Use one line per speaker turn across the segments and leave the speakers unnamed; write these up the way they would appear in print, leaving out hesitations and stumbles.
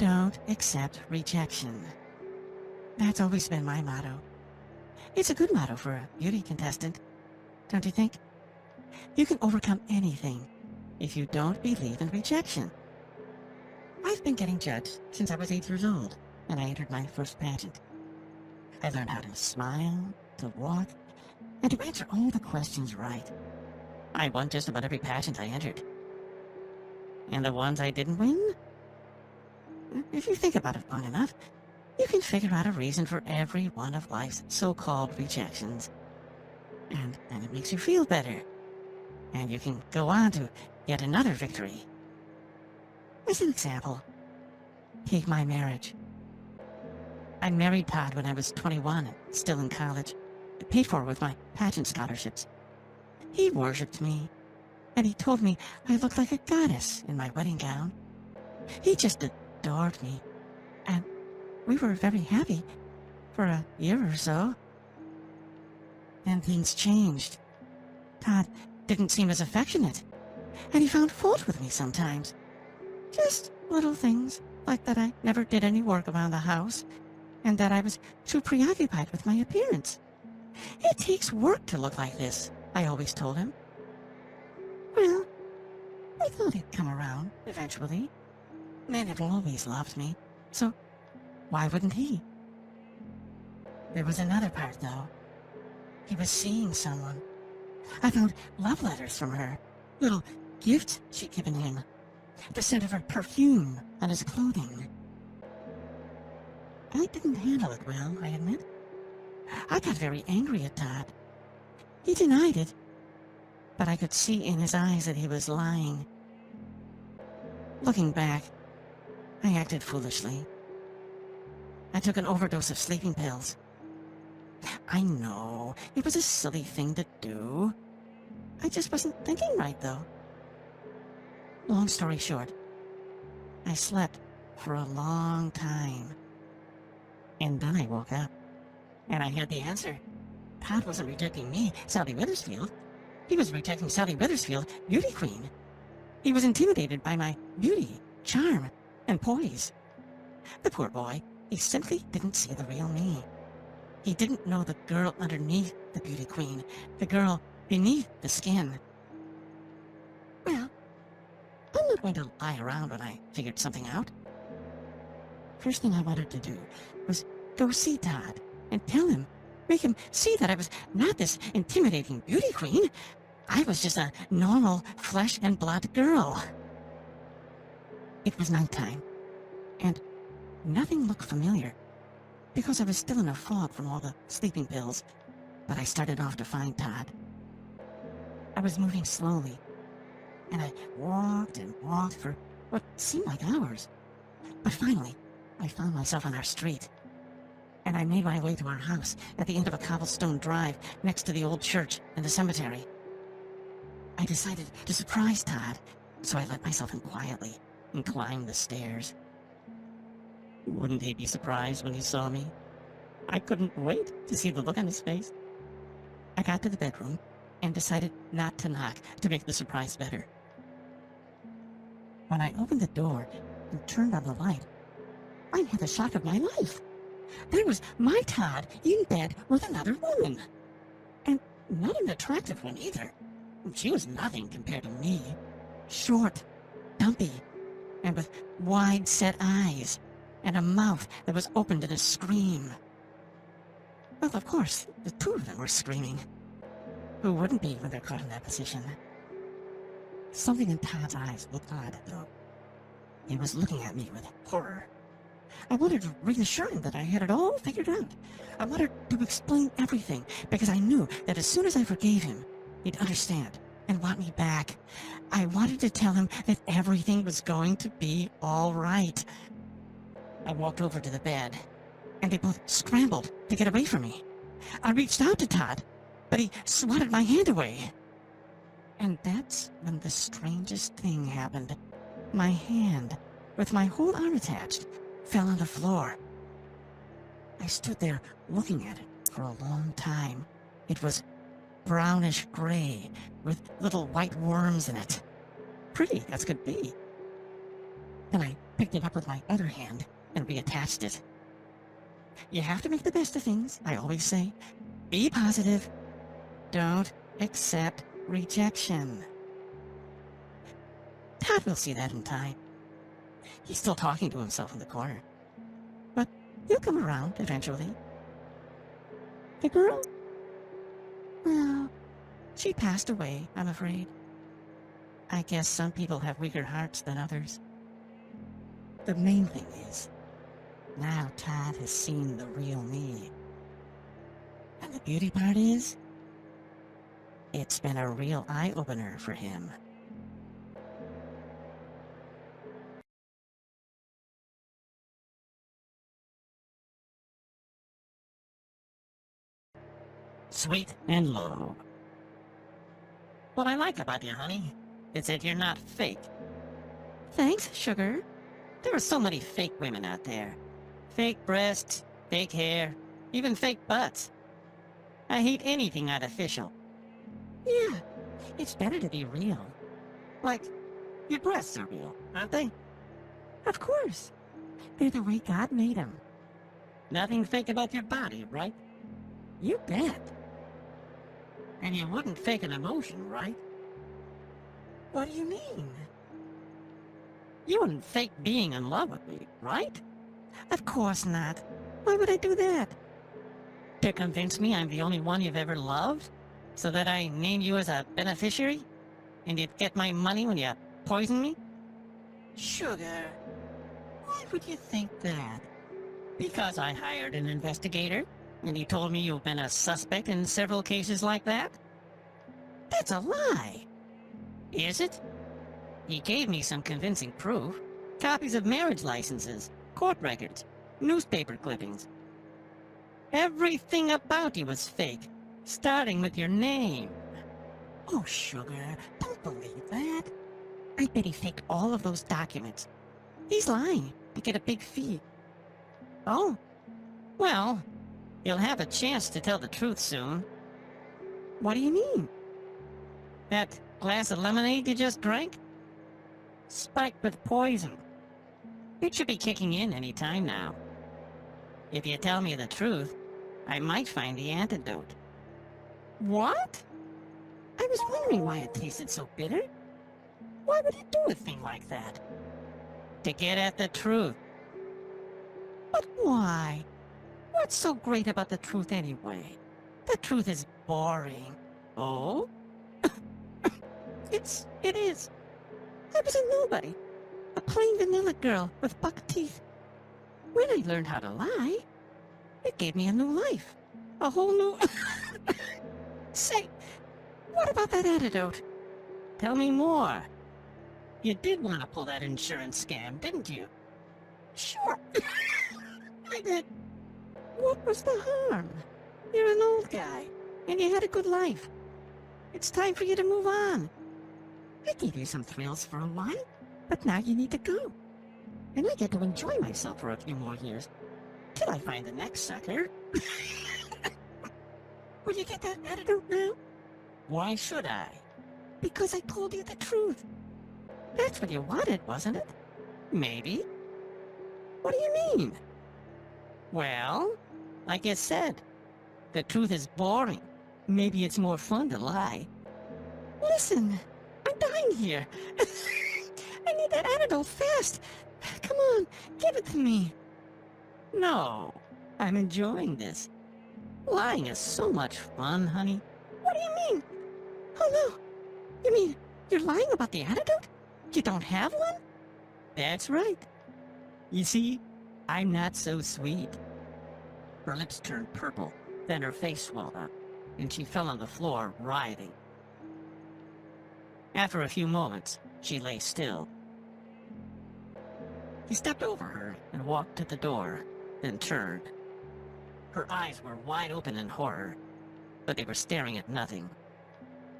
Don't accept rejection. That's always been my motto. It's a good motto for a beauty contestant, don't you think? You can overcome anything if you don't believe in rejection. I've been getting judged since I was 8 years old, and I entered my first pageant. I learned how to smile, to walk, and to answer all the questions right. I won just about every pageant I entered. And the ones I didn't win? If you think about it long enough, you can figure out a reason for every one of life's so-called rejections. And then it makes you feel better. And you can go on to yet another victory. As an example, take my marriage. I married Todd when I was 21 and still in college, paid for with my pageant scholarships. He worshipped me, and he told me I looked like a goddess in my wedding gown. He just adored me, and we were very happy for a year or so. Then things changed. Todd didn't seem as affectionate, and he found fault with me sometimes. Just little things, like that I never did any work around the house, and that I was too preoccupied with my appearance. It takes work to look like this, I always told him. Well, I thought he'd come around, eventually. Men had always loved me, so why wouldn't he? There was another part, though. He was seeing someone. I found love letters from her, little gifts she'd given him, the scent of her perfume on his clothing. I didn't handle it well, I admit. I got very angry at Todd. He denied it, but I could see in his eyes that he was lying. Looking back, I acted foolishly. I took an overdose of sleeping pills. I know, it was a silly thing to do. I just wasn't thinking right, though. Long story short, I slept for a long time. And then I woke up, and I had the answer. Todd wasn't rejecting me, Sally Withersfield. He was rejecting Sally Withersfield, beauty queen. He was intimidated by my beauty, charm, and poise. The poor boy, he simply didn't see the real me. He didn't know the girl underneath the beauty queen, the girl beneath the skin. Well, I'm not going to lie around when I figured something out. First thing I wanted to do was go see Todd and tell him, make him see that I was not this intimidating beauty queen. I was just a normal flesh and blood girl. It was nighttime, and nothing looked familiar, because I was still in a fog from all the sleeping pills, but I started off to find Todd. I was moving slowly, and I walked and walked for what seemed like hours. But finally, I found myself on our street, and I made my way to our house at the end of a cobblestone drive next to the old church and the cemetery. I decided to surprise Todd, so I let myself in quietly and climbed the stairs. Wouldn't he be surprised when he saw me? I couldn't wait to see the look on his face. I got to the bedroom and decided not to knock to make the surprise better. When I opened the door and turned on the light, I had the shock of my life. There was my Todd in bed with another woman. And not an attractive one either. She was nothing compared to me. Short, dumpy, and with wide-set eyes, and a mouth that was opened in a scream. Well, of course, the two of them were screaming. Who wouldn't be when they're caught in that position? Something in Todd's eyes looked odd, though. He was looking at me with horror. I wanted to reassure him that I had it all figured out. I wanted to explain everything, because I knew that as soon as I forgave him, he'd understand and want me back. I wanted to tell him that everything was going to be all right. I walked over to the bed, and they both scrambled to get away from me. I reached out to Todd, but he swatted my hand away. And that's when the strangest thing happened. My hand, with my whole arm attached, fell on the floor. I stood there looking at it for a long time. It was brownish gray with little white worms in it. Pretty as could be. Then I picked it up with my other hand and reattached it. You have to make the best of things, I always say. Be positive. Don't accept rejection. Todd will see that in time. He's still talking to himself in the corner. But he'll come around eventually. The girl? Well, she passed away, I'm afraid. I guess some people have weaker hearts than others. The main thing is, now Todd has seen the real me. And the beauty part is, it's been a real eye-opener for him. Sweet and low. What I like about you, honey, is that you're not fake. Thanks, sugar. There are so many fake women out there. Fake breasts, fake hair, even fake butts. I hate anything artificial. Yeah, it's better to be real. Like, your breasts are real, aren't they? Of course. They're the way God made them. Nothing fake about your body, right? You bet. And you wouldn't fake an emotion, right? What do you mean? You wouldn't fake being in love with me, right? Of course not. Why would I do that? To convince me I'm the only one you've ever loved? So that I name you as a beneficiary? And you'd get my money when you poison me? Sugar, why would you think that? Because I hired an investigator, and he told me you've been a suspect in several cases like that? That's a lie. Is it? He gave me some convincing proof. Copies of marriage licenses, court records, newspaper clippings. Everything about you was fake, starting with your name. Oh, sugar, don't believe that. I bet he faked all of those documents. He's lying to get a big fee. Oh, well, you'll have a chance to tell the truth soon. What do you mean? That glass of lemonade you just drank? Spiked with poison. It should be kicking in any time now. If you tell me the truth, I might find the antidote. What? I was wondering why it tasted so bitter. Why would it do a thing like that? To get at the truth. But why? What's so great about the truth anyway? The truth is boring. Oh? It is. I was a nobody. A plain vanilla girl with buck teeth. When I learned how to lie, it gave me a new life. A whole new... Say, what about that antidote? Tell me more. You did want to pull that insurance scam, didn't you? Sure. I did. What was the harm? You're an old guy, and you had a good life. It's time for you to move on. I gave you some thrills for a while, but now you need to go. And I get to enjoy myself for a few more years, till I find the next sucker. Will you get that antidote now? Why should I? Because I told you the truth. That's what you wanted, wasn't it? Maybe. What do you mean? Well, like I said, the truth is boring. Maybe it's more fun to lie. Listen, I'm dying here. I need that antidote fast. Come on, give it to me. No, I'm enjoying this. Lying is so much fun, honey. What do you mean? Oh no, you mean you're lying about the antidote? You don't have one? That's right. You see, I'm not so sweet. Her lips turned purple, then her face swelled up, and she fell on the floor, writhing. After a few moments, she lay still. He stepped over her and walked to the door, then turned. Her eyes were wide open in horror, but they were staring at nothing.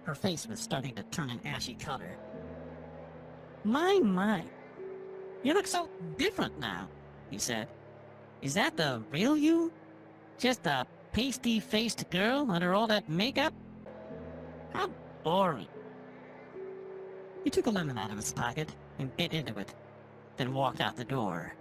Her face was starting to turn an ashy color. My, you look so different now, he said. Is that the real you? Just a pasty-faced girl under all that makeup? How boring. He took a lemon out of his pocket and bit into it. then walked out the door.